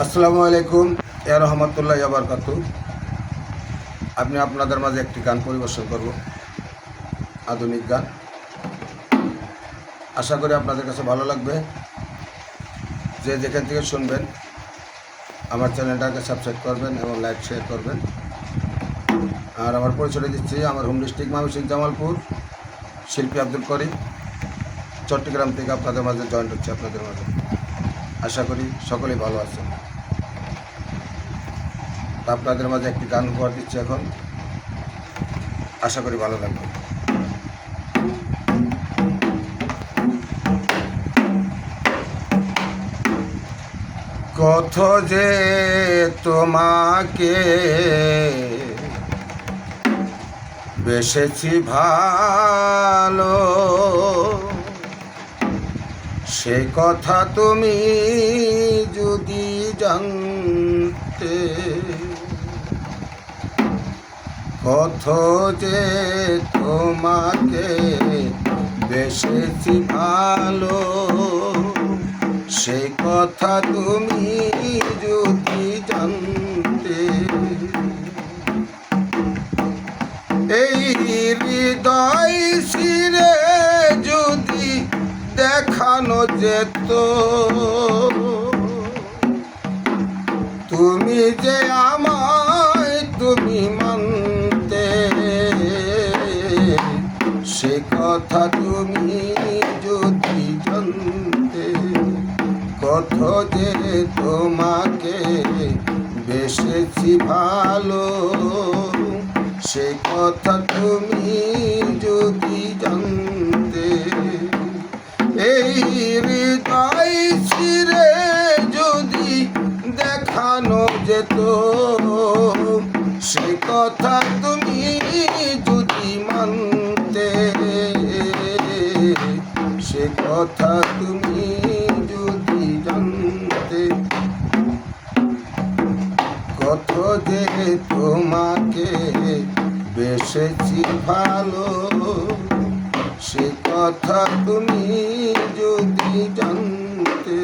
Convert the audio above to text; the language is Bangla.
আসসালামু আলাইকুম ইয়া রাহমাতুল্লাহি ওয়া বারাকাতুহু। আমি আপনাদের মাঝে একটি গান পরিবেশন করব, আধুনিক গান। আশা করি আপনাদের কাছে ভালো লাগবে। যে যেখান থেকে শুনবেন আমার চ্যানেলটাকে সাবস্ক্রাইব করবেন এবং লাইক শেয়ার করবেন। আর আমার পরিচয় দিচ্ছি, আমার হোম ডিস্ট্রিক্ট ময়মনসিংহ জামালপুর, শিল্পী আব্দুল করিম, চট্টগ্রাম থেকে আপনাদের মাঝে জয়েন্ট হচ্ছে আপনাদের মাঝে। আশা করি সকলেই ভালো আছেন। আপনাদের মাঝে একটি গান উপহার দিচ্ছি এখন, আশা করি ভালো লাগবে। কত যে তোমাকে বেসেছি ভালো, সে কথা তুমি যদি জানতে। কত যে তোমাকে বেসেছি ভালো, সে কথা তুমি যদি জানতে। এই হৃদয় শিরে যদি দেখানো যেত, তুমি যে আমায় তুমি মানতে, সে কথা তুমি যদি জানতে। কত যে তোমাকে বেসেছি ভালো, সে কথা তুমি যদি জানতে। এই হৃদয় ছিঁড়ে যদি দেখানো যেত, সে কথা তুমি যদি মানতে, সে কথা তুমি যদি জানতে। কত যে তোমাকে বেসেছি ভালো, সে কথা তুমি যদি জানতে।